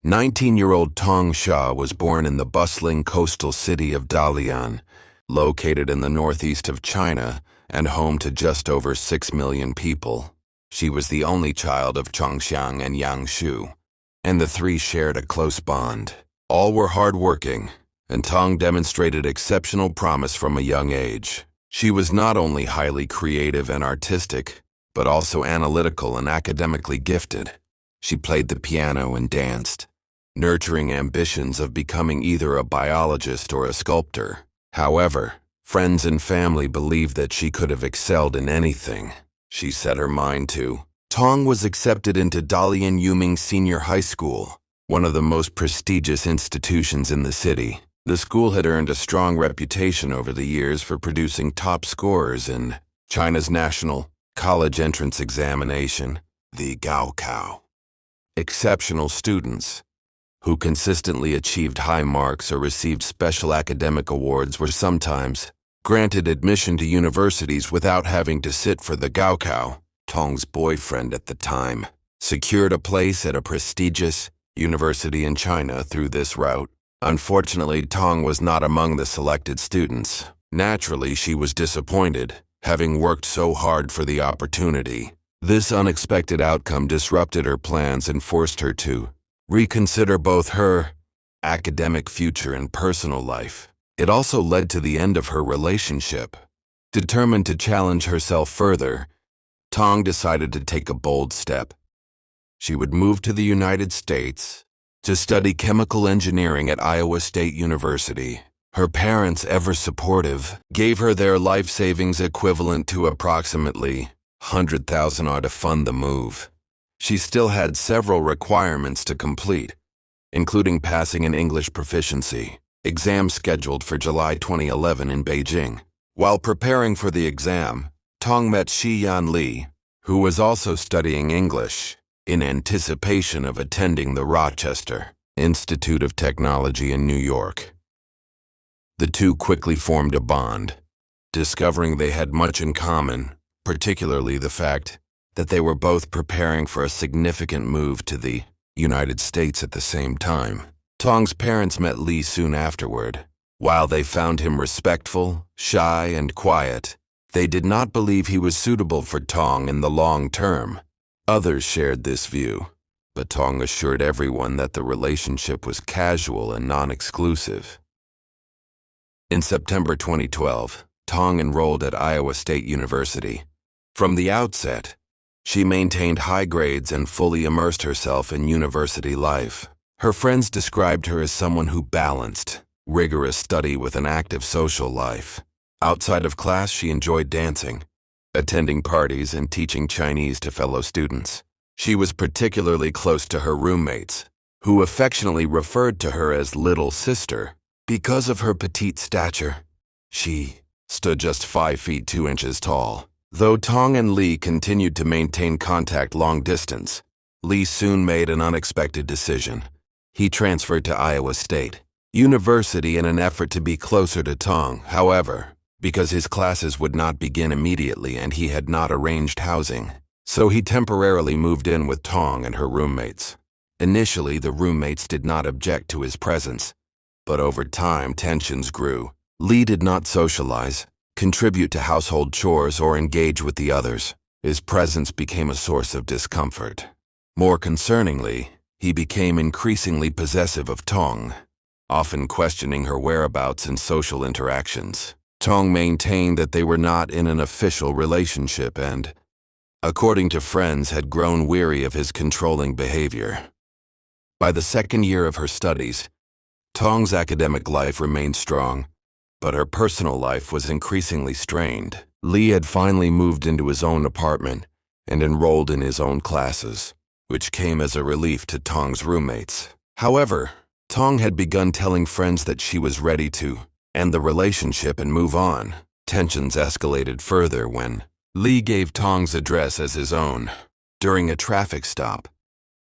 19-year-old Tong Shao was born in the bustling coastal city of Dalian, located in the northeast of China and home to just over 6 million people. She was the only child of Chongxiang and Yangshu, and the three shared a close bond. All were hardworking, and Tong demonstrated exceptional promise from a young age. She was not only highly creative and artistic, but also analytical and academically gifted. She played the piano and danced, nurturing ambitions of becoming either a biologist or a sculptor. However, friends and family believed that she could have excelled in anything she set her mind to. Tong was accepted into Dalian Yuming Senior High School, one of the most prestigious institutions in the city. The school had earned a strong reputation over the years for producing top scorers in China's national college entrance examination, the Gaokao. Exceptional students who consistently achieved high marks or received special academic awards were sometimes granted admission to universities without having to sit for the Gaokao. Tong's boyfriend at the time secured a place at a prestigious university in China through this route. Unfortunately, Tong was not among the selected students. Naturally, she was disappointed, having worked so hard for the opportunity. This unexpected outcome disrupted her plans and forced her to reconsider both her academic future and personal life. It also led to the end of her relationship. Determined to challenge herself further, Tong decided to take a bold step. She would move to the United States to study chemical engineering at Iowa State University. Her parents, ever supportive, gave her their life savings equivalent to approximately 100,000 to fund the move. She still had several requirements to complete, including passing an English proficiency exam scheduled for July 2011 in Beijing. While preparing for the exam, Tong met Xiyan Li, who was also studying English, in anticipation of attending the Rochester Institute of Technology in New York. The two quickly formed a bond, discovering they had much in common, particularly the fact that they were both preparing for a significant move to the United States at the same time. Tong's parents met Li soon afterward. While they found him respectful, shy, and quiet, they did not believe he was suitable for Tong in the long term. Others shared this view, but Tong assured everyone that the relationship was casual and non-exclusive. In September 2012, Tong enrolled at Iowa State University. From the outset, she maintained high grades and fully immersed herself in university life. Her friends described her as someone who balanced rigorous study with an active social life. Outside of class, she enjoyed dancing, attending parties, and teaching Chinese to fellow students. She was particularly close to her roommates, who affectionately referred to her as Little Sister. Because of her petite stature, she stood just 5 feet 2 inches tall. Though Tong and Li continued to maintain contact long distance, Li soon made an unexpected decision. He transferred to Iowa State University in an effort to be closer to Tong. However, because his classes would not begin immediately and he had not arranged housing, so he temporarily moved in with Tong and her roommates. Initially, the roommates did not object to his presence, but over time tensions grew. Li did not socialize, contribute to household chores, or engage with the others. His presence became a source of discomfort. More concerningly, he became increasingly possessive of Tong, often questioning her whereabouts and social interactions. Tong maintained that they were not in an official relationship and, according to friends, had grown weary of his controlling behavior. By the second year of her studies, Tong's academic life remained strong, but her personal life was increasingly strained. Li had finally moved into his own apartment and enrolled in his own classes, which came as a relief to Tong's roommates. However, Tong had begun telling friends that she was ready to end the relationship and move on. Tensions escalated further when Li gave Tong's address as his own during a traffic stop,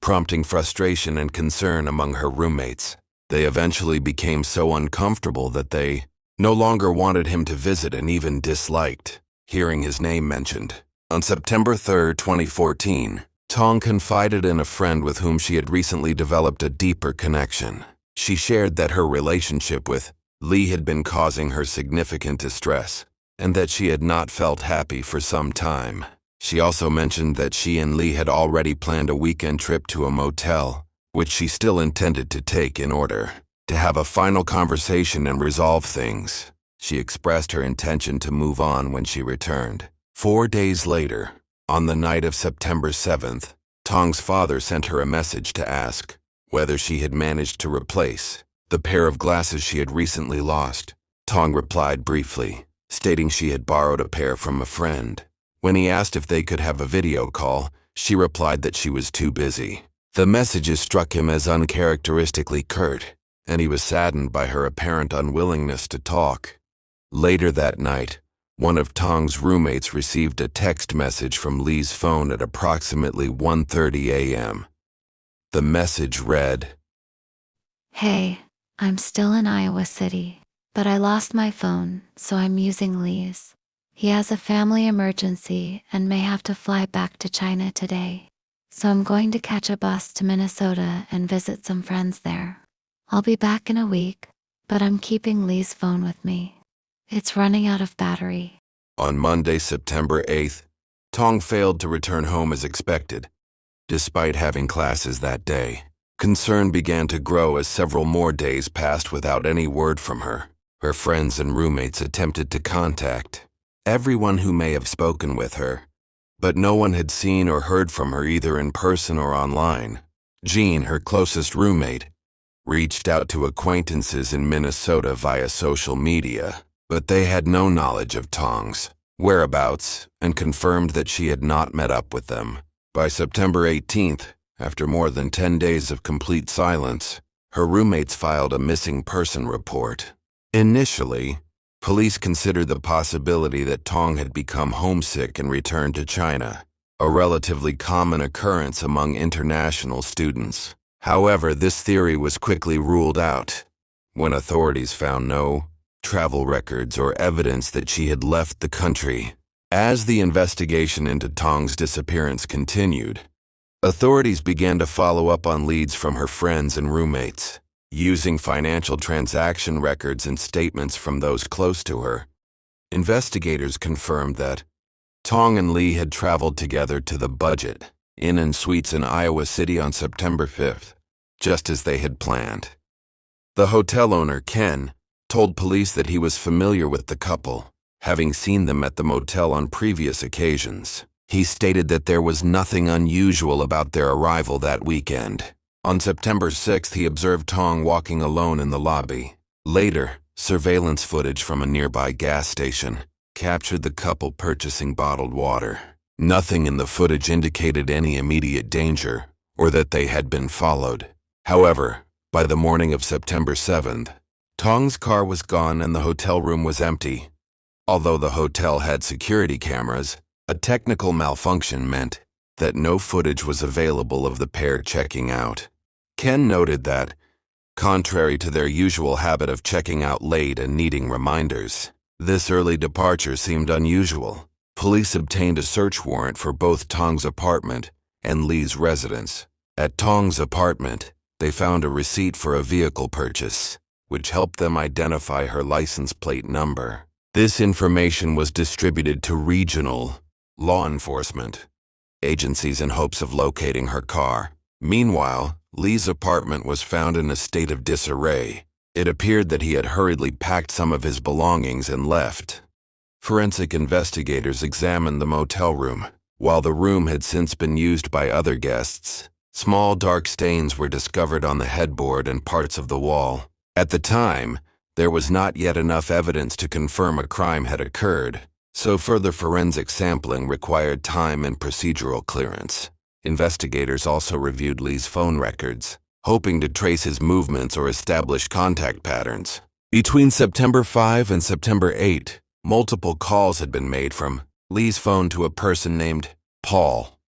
prompting frustration and concern among her roommates. They eventually became so uncomfortable that they no longer wanted him to visit and even disliked hearing his name mentioned. On September 3, 2014, Tong confided in a friend with whom she had recently developed a deeper connection. She shared that her relationship with Lee had been causing her significant distress, and that she had not felt happy for some time. She also mentioned that she and Lee had already planned a weekend trip to a motel, which she still intended to take in order to have a final conversation and resolve things. She expressed her intention to move on when she returned. 4 days later, on the night of September 7th, Tong's father sent her a message to ask whether she had managed to replace the pair of glasses she had recently lost. Tong replied briefly, stating she had borrowed a pair from a friend. When he asked if they could have a video call, she replied that she was too busy. The messages struck him as uncharacteristically curt, and he was saddened by her apparent unwillingness to talk. Later that night, one of Tong's roommates received a text message from Lee's phone at approximately 1:30 a.m. The message read, "Hey, I'm still in Iowa City, but I lost my phone, so I'm using Lee's. He has a family emergency and may have to fly back to China today. So I'm going to catch a bus to Minnesota and visit some friends there. I'll be back in a week, but I'm keeping Lee's phone with me. It's running out of battery." On Monday, September 8th, Tong failed to return home as expected. Despite having classes that day, concern began to grow as several more days passed without any word from her. Her friends and roommates attempted to contact everyone who may have spoken with her, but no one had seen or heard from her either in person or online. Jean, her closest roommate, reached out to acquaintances in Minnesota via social media, but they had no knowledge of Tong's whereabouts and confirmed that she had not met up with them. By September 18th, after more than 10 days of complete silence, her roommates filed a missing person report. Initially, police considered the possibility that Tong had become homesick and returned to China, a relatively common occurrence among international students. However, this theory was quickly ruled out when authorities found no travel records or evidence that she had left the country. As the investigation into Tong's disappearance continued, authorities began to follow up on leads from her friends and roommates. Using financial transaction records and statements from those close to her, investigators confirmed that Tong and Lee had traveled together to the Budget Inn and Suites in Iowa City on September 5th, just as they had planned. The hotel owner, Ken, told police that he was familiar with the couple, having seen them at the motel on previous occasions. He stated that there was nothing unusual about their arrival that weekend. On September 6th, he observed Tong walking alone in the lobby. Later, surveillance footage from a nearby gas station captured the couple purchasing bottled water. Nothing in the footage indicated any immediate danger or that they had been followed. However, by the morning of September 7th, Tong's car was gone and the hotel room was empty. Although the hotel had security cameras, a technical malfunction meant that no footage was available of the pair checking out. Ken noted that, contrary to their usual habit of checking out late and needing reminders, this early departure seemed unusual. Police obtained a search warrant for both Tong's apartment and Lee's residence. At Tong's apartment, they found a receipt for a vehicle purchase, which helped them identify her license plate number. This information was distributed to regional law enforcement agencies in hopes of locating her car. Meanwhile, Lee's apartment was found in a state of disarray. It appeared that he had hurriedly packed some of his belongings and left. Forensic investigators examined the motel room. While the room had since been used by other guests, small dark stains were discovered on the headboard and parts of the wall. At the time, there was not yet enough evidence to confirm a crime had occurred, so further forensic sampling required time and procedural clearance. Investigators also reviewed Lee's phone records, hoping to trace his movements or establish contact patterns. Between September 5 and September 8, multiple calls had been made from Lee's phone to a person named Paul.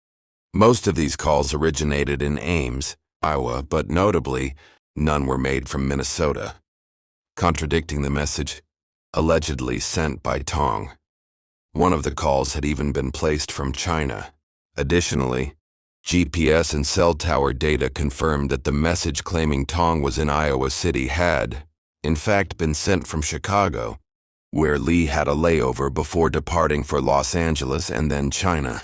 Most of these calls originated in Ames, Iowa, but notably, none were made from Minnesota, contradicting the message allegedly sent by Tong. One of the calls had even been placed from China. Additionally, GPS and cell tower data confirmed that the message claiming Tong was in Iowa City had, in fact, been sent from Chicago, where Lee had a layover before departing for Los Angeles and then China.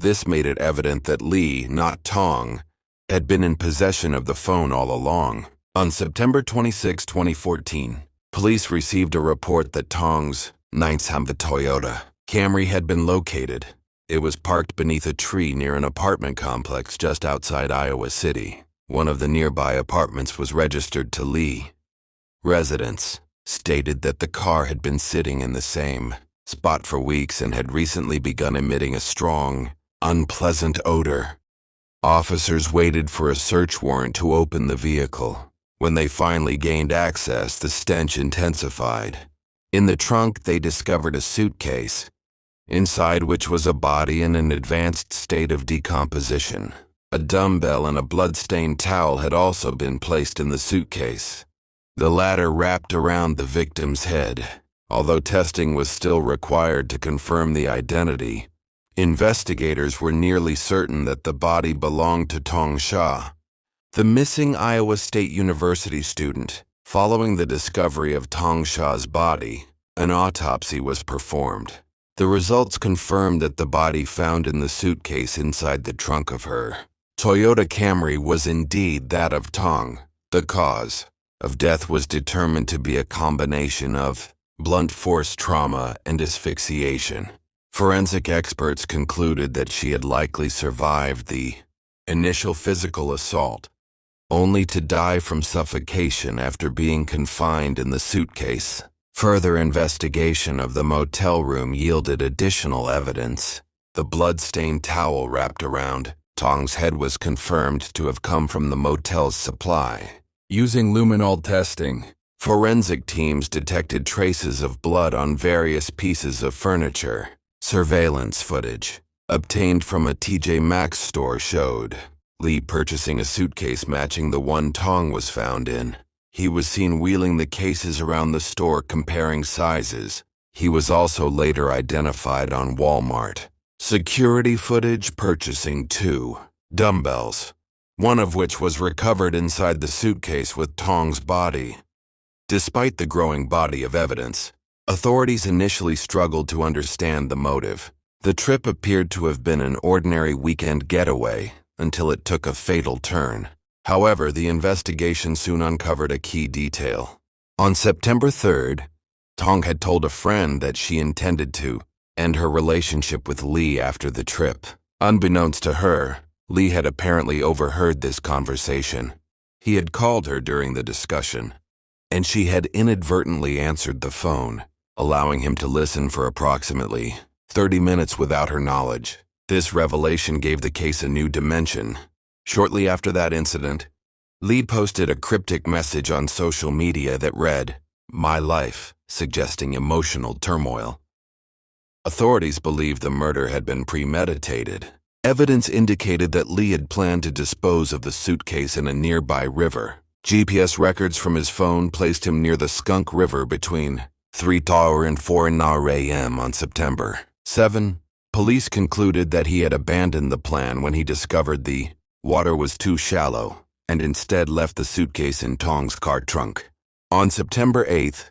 This made it evident that Lee, not Tong, had been in possession of the phone all along. On September 26, 2014, police received a report that Tong's 911 Toyota Camry had been located. It was parked beneath a tree near an apartment complex just outside Iowa City. One of the nearby apartments was registered to Lee. Residents stated that the car had been sitting in the same spot for weeks and had recently begun emitting a strong, unpleasant odor. Officers waited for a search warrant to open the vehicle. When they finally gained access, the stench intensified. In the trunk, they discovered a suitcase, inside which was a body in an advanced state of decomposition. A dumbbell and a blood-stained towel had also been placed in the suitcase, the latter wrapped around the victim's head. Although testing was still required to confirm the identity, investigators were nearly certain that the body belonged to Tong Shao, the missing Iowa State University student. Following the discovery of Tong Shao's body, an autopsy was performed. The results confirmed that the body found in the suitcase inside the trunk of her Toyota Camry was indeed that of Tong. The cause of death was determined to be a combination of blunt force trauma and asphyxiation. Forensic experts concluded that she had likely survived the initial physical assault, only to die from suffocation after being confined in the suitcase. Further investigation of the motel room yielded additional evidence. The blood-stained towel wrapped around Tong's head was confirmed to have come from the motel's supply. Using luminol testing, forensic teams detected traces of blood on various pieces of furniture. Surveillance footage obtained from a TJ Maxx store showed Lee purchasing a suitcase matching the one Tong was found in. He was seen wheeling the cases around the store comparing sizes. He was also later identified on Walmart. Security footage purchasing 2 dumbbells, one of which was recovered inside the suitcase with Tong's body. Despite the growing body of evidence, authorities initially struggled to understand the motive. The trip appeared to have been an ordinary weekend getaway until it took a fatal turn. However, the investigation soon uncovered a key detail. On September 3rd, Tong had told a friend that she intended to end her relationship with Lee after the trip. Unbeknownst to her, Lee had apparently overheard this conversation. He had called her during the discussion, and she had inadvertently answered the phone, allowing him to listen for approximately 30 minutes without her knowledge. This revelation gave the case a new dimension. Shortly after that incident, Lee posted a cryptic message on social media that read, "My life," suggesting emotional turmoil. Authorities believed the murder had been premeditated. Evidence indicated that Lee had planned to dispose of the suitcase in a nearby river. GPS records from his phone placed him near the Skunk River between 3:00 and 4:00 a.m. on September 7. Police concluded that he had abandoned the plan when he discovered the water was too shallow and instead left the suitcase in Tong's car trunk. On September 8th,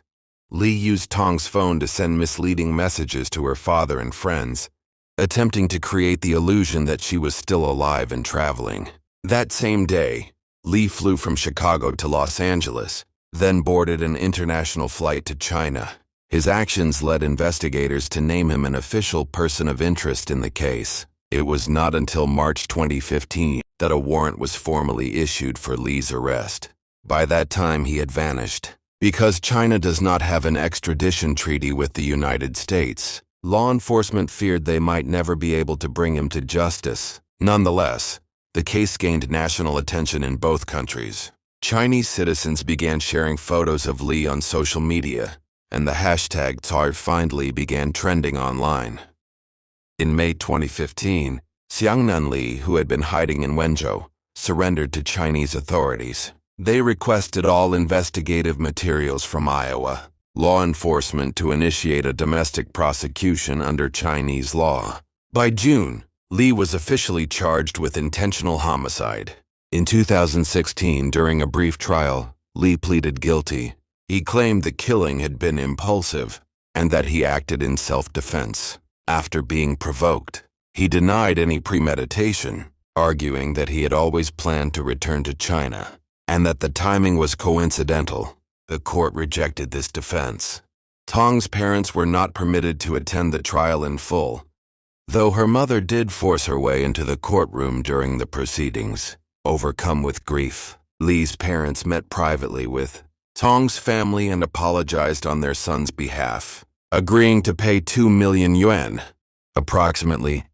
Lee used Tong's phone to send misleading messages to her father and friends, attempting to create the illusion that she was still alive and traveling. That same day, Lee flew from Chicago to Los Angeles, then boarded an international flight to China. His actions led investigators to name him an official person of interest in the case. It was not until March 2015 that a warrant was formally issued for Lee's arrest. By that time, he had vanished. Because China does not have an extradition treaty with the United States, law enforcement feared they might never be able to bring him to justice. Nonetheless, the case gained national attention in both countries. Chinese citizens began sharing photos of Lee on social media, and the hashtag #TarFindLee began trending online. In May 2015, Xiangnan Li, who had been hiding in Wenzhou, surrendered to Chinese authorities. They requested all investigative materials from Iowa law enforcement to initiate a domestic prosecution under Chinese law. By June, Li was officially charged with intentional homicide. In 2016, during a brief trial, Li pleaded guilty. He claimed the killing had been impulsive and that he acted in self-defense. After being provoked, he denied any premeditation, arguing that he had always planned to return to China and that the timing was coincidental. The court rejected this defense. Tong's parents were not permitted to attend the trial in full, though her mother did force her way into the courtroom during the proceedings. Overcome with grief, Li's parents met privately with Tong's family and apologized on their son's behalf, agreeing to pay 2 million yuan, approximately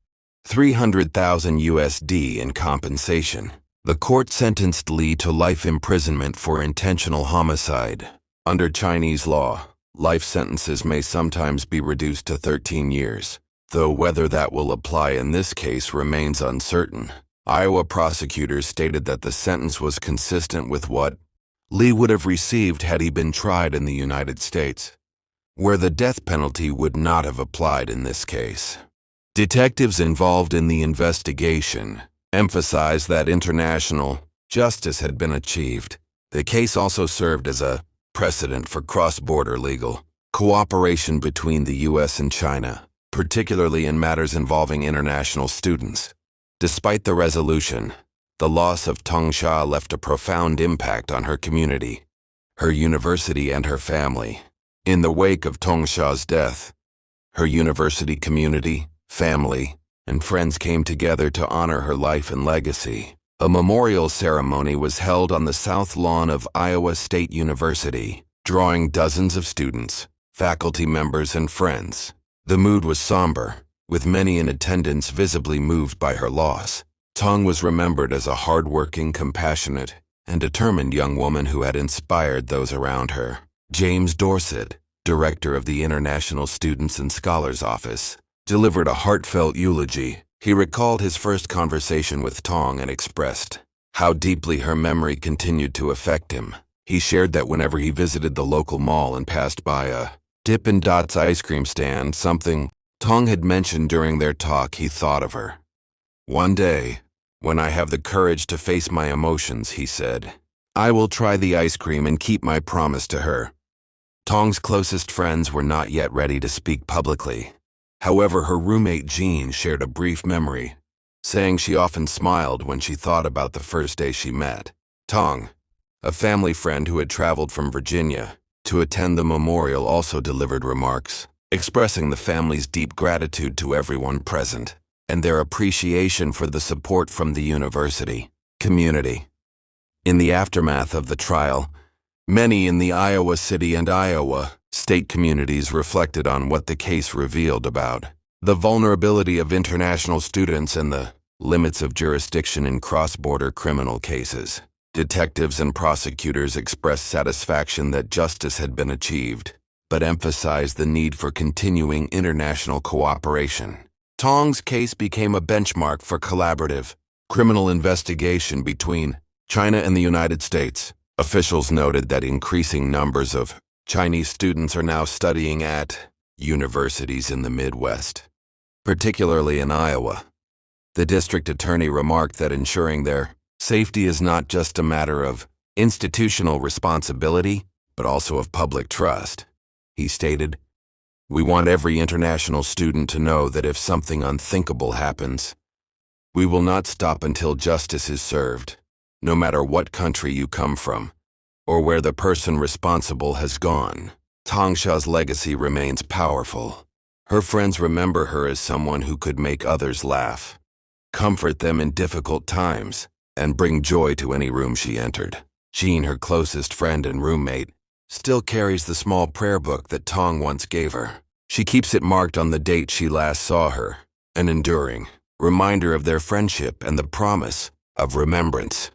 300,000 USD in compensation. The court sentenced Li to life imprisonment for intentional homicide. Under Chinese law, life sentences may sometimes be reduced to 13 years, though whether that will apply in this case remains uncertain. Iowa prosecutors stated that the sentence was consistent with what Li would have received had he been tried in the United States, where the death penalty would not have applied in this case. Detectives involved in the investigation emphasized that international justice had been achieved. The case also served as a precedent for cross-border legal cooperation between the U.S. and China, particularly in matters involving international students. Despite the resolution, the loss of Tong Shao left a profound impact on her community, her university, and her family. In the wake of Tong Shao's death, her university community, family, and friends came together to honor her life and legacy. A memorial ceremony was held on the south lawn of Iowa State University, drawing dozens of students, faculty members, and friends. The mood was somber, with many in attendance visibly moved by her loss. Tong was remembered as a hardworking, compassionate, and determined young woman who had inspired those around her. James Dorset, director of the International Students and Scholars Office, delivered a heartfelt eulogy. He recalled his first conversation with Tong and expressed how deeply her memory continued to affect him. He shared that whenever he visited the local mall and passed by a Dippin' Dots ice cream stand, something Tong had mentioned during their talk, he thought of her. "One day, when I have the courage to face my emotions," he said, "I will try the ice cream and keep my promise to her." Tong's closest friends were not yet ready to speak publicly. However, her roommate Jean shared a brief memory, saying she often smiled when she thought about the first day she met Tong. A family friend who had traveled from Virginia to attend the memorial also delivered remarks, expressing the family's deep gratitude to everyone present and their appreciation for the support from the university community. In the aftermath of the trial, many in the Iowa City and Iowa State communities reflected on what the case revealed about the vulnerability of international students and the limits of jurisdiction in cross-border criminal cases. Detectives and prosecutors expressed satisfaction that justice had been achieved, but emphasized the need for continuing international cooperation. Tong's case became a benchmark for collaborative criminal investigation between China and the United States. Officials noted that increasing numbers of Chinese students are now studying at universities in the Midwest, particularly in Iowa. The district attorney remarked that ensuring their safety is not just a matter of institutional responsibility, but also of public trust. He stated, "We want every international student to know that if something unthinkable happens, we will not stop until justice is served, no matter what country you come from or where the person responsible has gone." Tong Shao's legacy remains powerful. Her friends remember her as someone who could make others laugh, comfort them in difficult times, and bring joy to any room she entered. Jean, her closest friend and roommate, still carries the small prayer book that Tong once gave her. She keeps it marked on the date she last saw her, an enduring reminder of their friendship and the promise of remembrance.